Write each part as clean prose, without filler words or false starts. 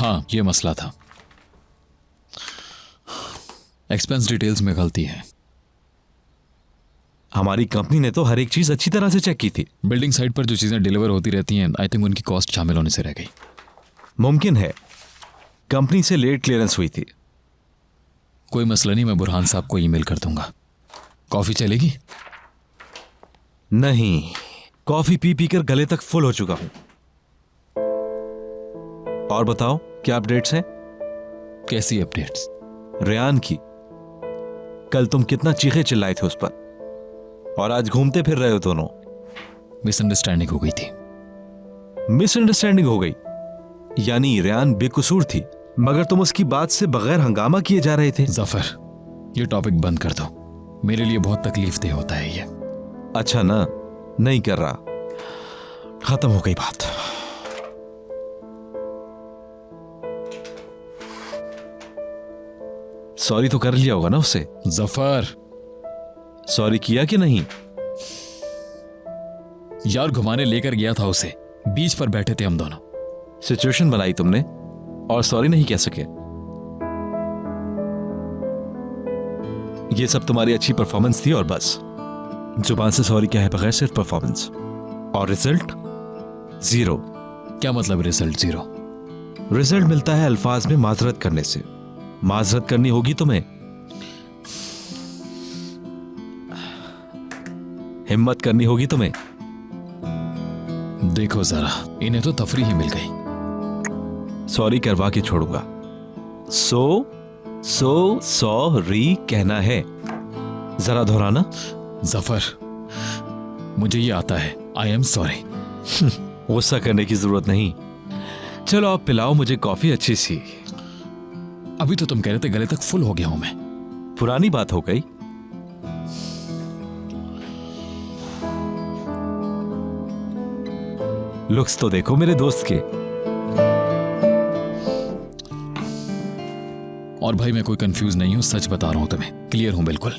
हाँ, ये मसला था। एक्सपेंस डिटेल्स में गलती है। हमारी कंपनी ने तो हर एक चीज अच्छी तरह से चेक की थी। बिल्डिंग साइट पर जो चीजें डिलीवर होती रहती हैं, आई थिंक उनकी कॉस्ट शामिल होने से रह गई। मुमकिन है कंपनी से लेट क्लियरेंस हुई थी। कोई मसला नहीं, मैं बुरहान साहब को ईमेल कर दूंगा। कॉफी चलेगी? नहीं, कॉफी पी पी कर गले तक फुल हो चुका हूं। और बताओ, क्या अपडेट्स हैं? कैसी अपडेट्स? रेयान की। कल तुम कितना चीखे चिल्लाए थे उस पर, और आज घूमते फिर रहे हो दोनों। मिसअंडरस्टैंडिंग हो गई थी। मिसअंडरस्टैंडिंग हो गई? यानी रेयान बेकसूर थी, मगर तुम उसकी बात से बगैर हंगामा किए जा रहे थे। जफर, ये टॉपिक बंद कर दो। मेरे लिए बहुत तकलीफदेह होता है ये। अच्छा ना, नहीं कर रहा। खत्म हो गई बात। सॉरी तो कर लिया होगा ना उससे? जफर, सॉरी किया कि नहीं? यार घुमाने लेकर गया था उसे, बीच पर बैठे थे हम दोनों। सिचुएशन बनाई तुमने और सॉरी नहीं कह सके। ये सब तुम्हारी अच्छी परफॉर्मेंस थी और बस। जुबान से सॉरी क्या है बगैर सिर्फ परफॉर्मेंस। और रिजल्ट जीरो। क्या मतलब रिजल्ट जीरो? रिजल्ट मिलता है अल्फाज में माजरत करने से। माजरत करनी होगी तुम्हें। हिम्मत करनी होगी तुम्हें। देखो जरा, इन्हें तो तफरीह ही मिल गई। सॉरी करवा के छोड़ूंगा। सॉरी कहना है। जरा दोहराना। जफर, मुझे ये आता है। I am sorry. गुस्सा करने की जरूरत नहीं। चलो आप पिलाओ मुझे कॉफी अच्छी सी। अभी तो तुम कह रहे थे गले तक फुल हो गया हूं मैं। पुरानी बात हो गई। लुक्स तो देखो मेरे दोस्त के। और भाई मैं कोई कंफ्यूज नहीं हूं, सच बता रहा हूं तुम्हें, क्लियर हूं बिल्कुल।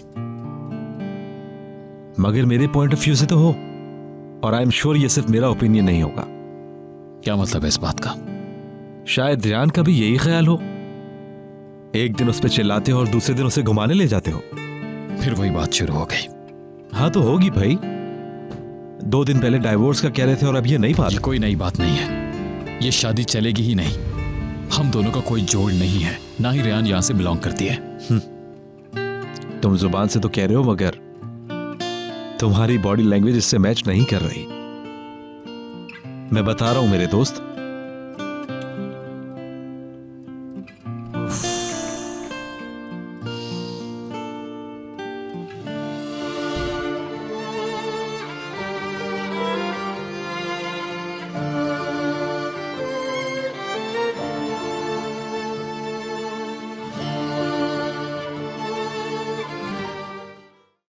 मगर मेरे पॉइंट ऑफ व्यू से तो हो, और आई एम श्योर ये सिर्फ मेरा ओपिनियन नहीं होगा। क्या मतलब है इस बात का? शायद रेयान का भी यही ख्याल हो। एक दिन उस पर चिल्लाते हो और दूसरे दिन उसे घुमाने ले जाते हो। फिर वही बात शुरू हो गई। हाँ तो होगी भाई। 2 दिन पहले डाइवोर्स का कह रहे थे और अब ये नई बात। ये कोई नई बात नहीं है। ये शादी चलेगी ही नहीं। हम दोनों का कोई जोड़ नहीं है, ना ही रेयान यहां से बिलोंग करती है। तुम जुबान से तो कह रहे हो, मगर तुम्हारी बॉडी लैंग्वेज इससे मैच नहीं कर रही। मैं बता रहा हूं मेरे दोस्त,